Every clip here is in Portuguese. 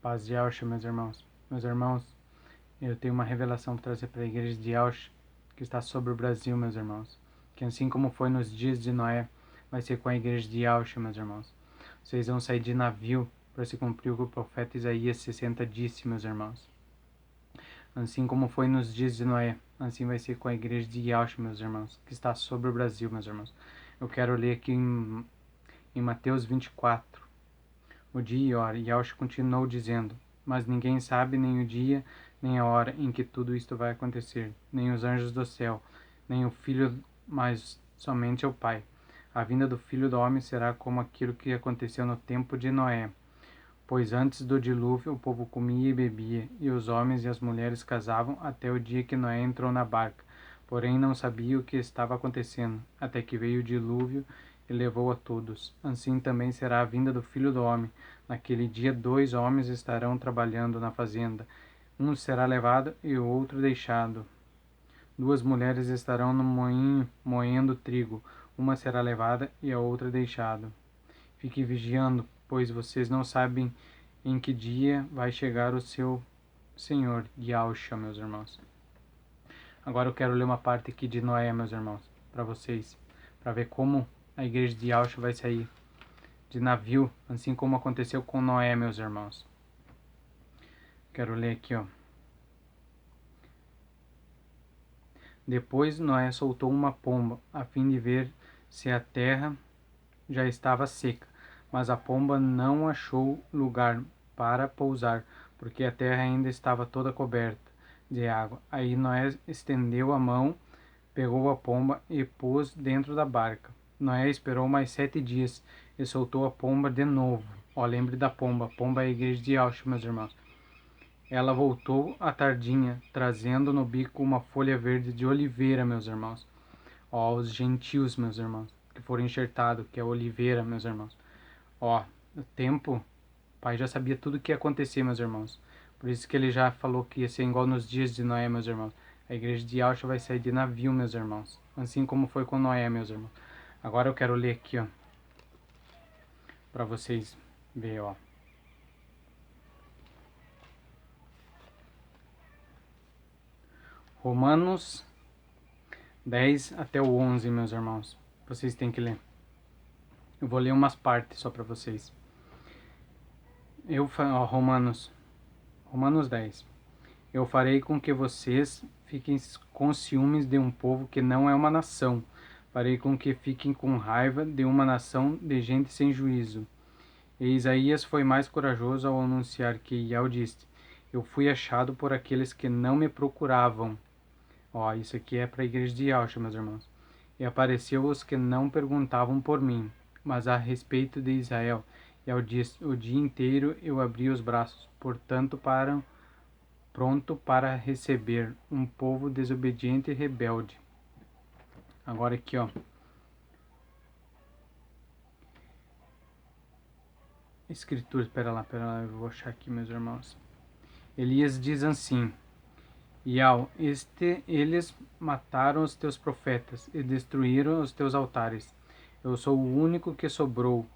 Paz de Auschwitz, meus irmãos. Meus irmãos, eu tenho uma revelação para trazer para a igreja de Auschwitz, que está sobre o Brasil, meus irmãos. Que assim como foi nos dias de Noé, vai ser com a igreja de Auschwitz, meus irmãos. Vocês vão sair de navio para se cumprir o que o profeta Isaías 60 disse, meus irmãos. Assim como foi nos dias de Noé, assim vai ser com a igreja de Auschwitz, meus irmãos, que está sobre o Brasil, meus irmãos. Eu quero ler aqui em Mateus 24, o dia e a hora. E Auschwitz continuou dizendo: mas ninguém sabe nem o dia, nem a hora em que tudo isto vai acontecer, nem os anjos do céu, nem o Filho, mas somente o Pai. A vinda do Filho do Homem será como aquilo que aconteceu no tempo de Noé. Pois antes do dilúvio o povo comia e bebia, e os homens e as mulheres casavam até o dia que Noé entrou na barca. Porém não sabia o que estava acontecendo, até que veio o dilúvio e levou a todos. Assim também será a vinda do Filho do Homem. Naquele dia 2 homens estarão trabalhando na fazenda. Um será levado e o outro deixado. 2 mulheres estarão no moinho moendo trigo. Uma será levada e a outra deixada. Fiquem vigiando, pois vocês não sabem em que dia vai chegar o seu Senhor. De Auschwitz, meus irmãos. Agora eu quero ler uma parte aqui de Noé, meus irmãos, para vocês, para ver como a igreja de Auschwitz vai sair de navio, assim como aconteceu com Noé, meus irmãos. Quero ler aqui, ó. Depois Noé soltou uma pomba, a fim de ver se a terra já estava seca, mas a pomba não achou lugar para pousar, porque a terra ainda estava toda coberta de água. Aí Noé estendeu a mão, pegou a pomba e pôs dentro da barca. Noé esperou mais 7 dias e soltou a pomba de novo. Ó, lembre da pomba. A pomba é a igreja de Auschwitz, meus irmãos. Ela voltou à tardinha, trazendo no bico uma folha verde de oliveira, meus irmãos. Ó, os gentios, meus irmãos, que foram enxertados, que é oliveira, meus irmãos. Ó, o tempo, o pai já sabia tudo o que ia acontecer, meus irmãos. Por isso que ele já falou que ia ser igual nos dias de Noé, meus irmãos. A igreja de Auschwitz vai sair de navio, meus irmãos. Assim como foi com Noé, meus irmãos. Agora eu quero ler aqui, ó, para vocês verem, ó. Romanos 10 até o 11, meus irmãos. Vocês têm que ler. Eu vou ler umas partes só para vocês. Ó, Romanos 10. Eu farei com que vocês fiquem com ciúmes de um povo que não é uma nação. Farei com que fiquem com raiva de uma nação de gente sem juízo. E Isaías foi mais corajoso ao anunciar que Yahweh disse: eu fui achado por aqueles que não me procuravam. Ó, isso aqui é para a igreja de Auschwitz, meus irmãos. E apareceu os que não perguntavam por mim, mas a respeito de Israel. Yahweh disse: o dia inteiro eu abri os braços, portanto pronto para receber um povo desobediente e rebelde. Agora aqui, ó. Escritura, espera lá, eu vou achar aqui, meus irmãos. Elias diz assim: eles mataram os teus profetas e destruíram os teus altares. Eu sou o único que sobrou.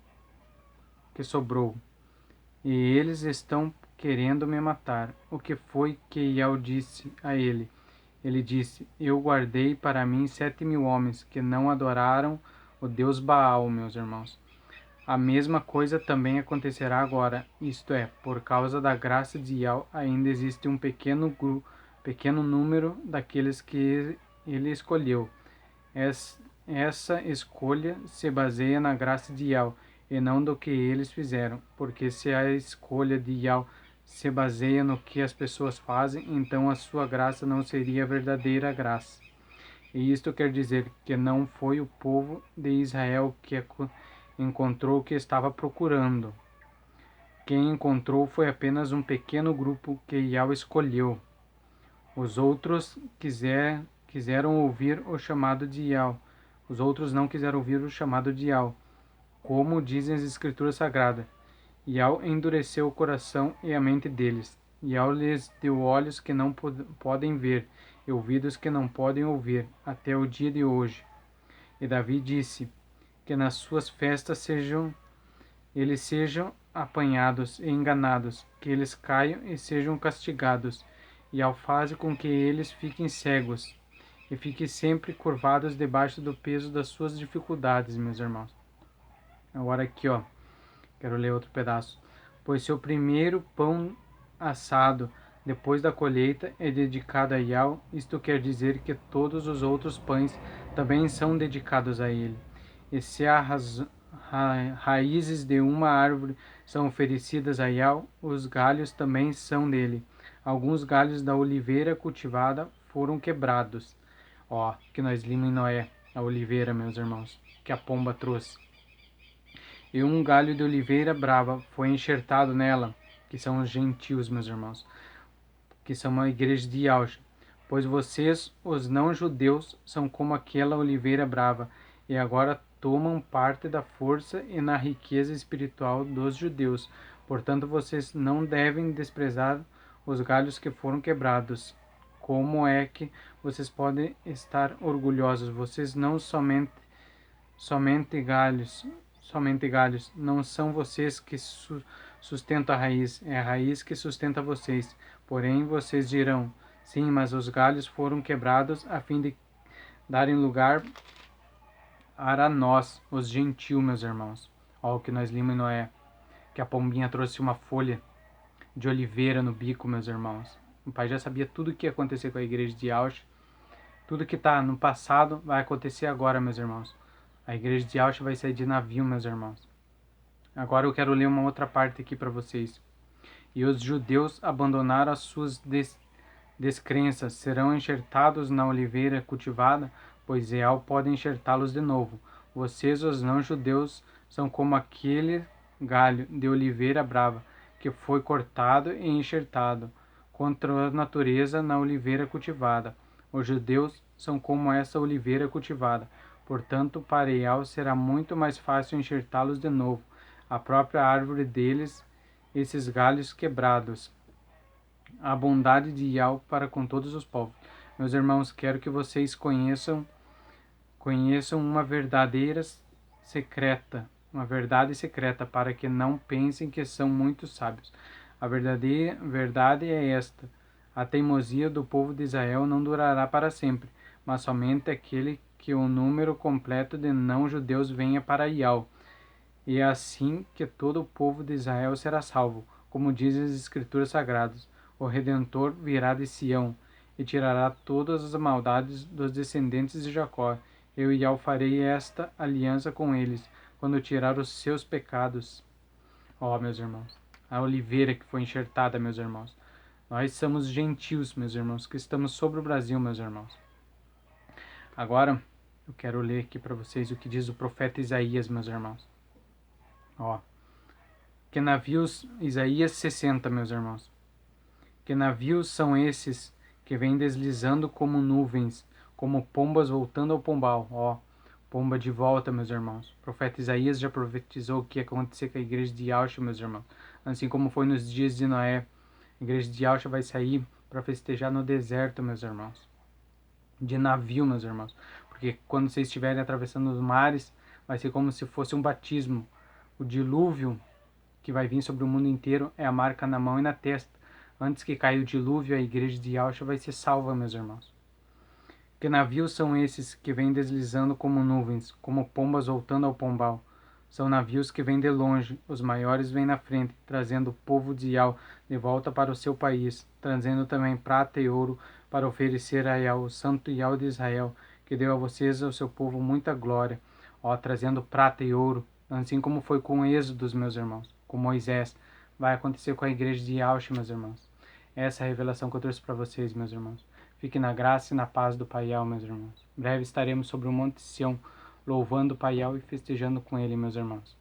E eles estão querendo me matar. O que foi que Yahweh disse a ele? Ele disse: eu guardei para mim 7.000 homens que não adoraram o Deus Baal, meus irmãos. A mesma coisa também acontecerá agora, isto é, por causa da graça de Yahweh ainda existe um pequeno número daqueles que ele escolheu. Essa escolha se baseia na graça de Yahweh e não do que eles fizeram, porque se a escolha de Yahweh se baseia no que as pessoas fazem, então a sua graça não seria verdadeira graça. E isto quer dizer que não foi o povo de Israel que encontrou o que estava procurando. Quem encontrou foi apenas um pequeno grupo que Yahweh escolheu. Os outros quiseram ouvir o chamado de Yahweh. Os outros não quiseram ouvir o chamado de Yahweh. Como dizem as Escrituras Sagradas, Yahweh endureceu o coração e a mente deles. Yahweh lhes deu olhos que não podem ver e ouvidos que não podem ouvir, até o dia de hoje. E Davi disse que nas suas festas eles sejam apanhados e enganados, que eles caiam e sejam castigados, e ao faze com que eles fiquem cegos, e fiquem sempre curvados debaixo do peso das suas dificuldades, meus irmãos. Agora aqui, ó, quero ler outro pedaço. Pois seu primeiro pão assado depois da colheita é dedicado a Yahweh, isto quer dizer que todos os outros pães também são dedicados a ele. E se as raízes de uma árvore são oferecidas a Yahweh, os galhos também são dele. Alguns galhos da oliveira cultivada foram quebrados. Ó, que nós limos em Noé, a oliveira, meus irmãos, que a pomba trouxe. E um galho de oliveira brava foi enxertado nela, que são os gentios, meus irmãos, que são a igreja de Yahshua. Pois vocês, os não-judeus, são como aquela oliveira brava, e agora tomam parte da força e na riqueza espiritual dos judeus. Portanto, vocês não devem desprezar os galhos que foram quebrados. Como é que vocês podem estar orgulhosos? Vocês não somente galhos, não são vocês que sustentam a raiz, é a raiz que sustenta vocês. Porém, vocês dirão, sim, mas os galhos foram quebrados a fim de darem lugar para nós, os gentios, meus irmãos. Olha o que nós limos em Noé, que a pombinha trouxe uma folha de oliveira no bico, meus irmãos. O pai já sabia tudo o que ia acontecer com a igreja de Auschwitz. Tudo que está no passado vai acontecer agora, meus irmãos. A igreja de Auschwitz vai sair de navio, meus irmãos. Agora eu quero ler uma outra parte aqui para vocês. E os judeus abandonaram as suas descrenças, serão enxertados na oliveira cultivada, pois Eal pode enxertá-los de novo. Vocês, os não-judeus, são como aquele galho de oliveira brava, que foi cortado e enxertado contra a natureza na oliveira cultivada. Os judeus são como essa oliveira cultivada. Portanto, para Eal será muito mais fácil enxertá-los de novo, a própria árvore deles, esses galhos quebrados. A bondade de Yahweh para com todos os povos. Meus irmãos, quero que vocês conheçam uma verdade secreta, para que não pensem que são muito sábios. A verdadeira verdade é esta: a teimosia do povo de Israel não durará para sempre, mas somente aquele que o número completo de não-judeus venha para Yahweh. E é assim que todo o povo de Israel será salvo, como dizem as Escrituras Sagradas. O Redentor virá de Sião e tirará todas as maldades dos descendentes de Jacó. Eu, Yahweh, farei esta aliança com eles, quando tirar os seus pecados. Ó, meus irmãos, a oliveira que foi enxertada, meus irmãos. Nós somos gentios, meus irmãos, que estamos sobre o Brasil, meus irmãos. Agora, eu quero ler aqui para vocês o que diz o profeta Isaías, meus irmãos. Ó, que navios, Isaías 60, meus irmãos. Que navios são esses que vêm deslizando como nuvens, como pombas voltando ao pombal? Ó, pomba de volta, meus irmãos. O profeta Isaías já profetizou o que ia acontecer com a igreja de Auschwitz, meus irmãos. Assim como foi nos dias de Noé. A igreja de Auschwitz vai sair para festejar no deserto, meus irmãos. De navio, meus irmãos. Porque quando vocês estiverem atravessando os mares, vai ser como se fosse um batismo. O dilúvio que vai vir sobre o mundo inteiro é a marca na mão e na testa. Antes que caia o dilúvio, a igreja de Auschwitz vai ser salva, meus irmãos. Que navios são esses que vêm deslizando como nuvens, como pombas voltando ao pombal? São navios que vêm de longe, os maiores vêm na frente, trazendo o povo de Yahweh de volta para o seu país, trazendo também prata e ouro para oferecer a Yahweh, o santo Yahweh de Israel, que deu a vocês e ao seu povo muita glória. Ó, trazendo prata e ouro, assim como foi com Êxodo, meus irmãos, com Moisés, vai acontecer com a igreja de Auschwitz, meus irmãos. Essa é a revelação que eu trouxe para vocês, meus irmãos. Fique na graça e na paz do Paial, meus irmãos. Em breve estaremos sobre o Monte Sião, louvando o Paial e festejando com ele, meus irmãos.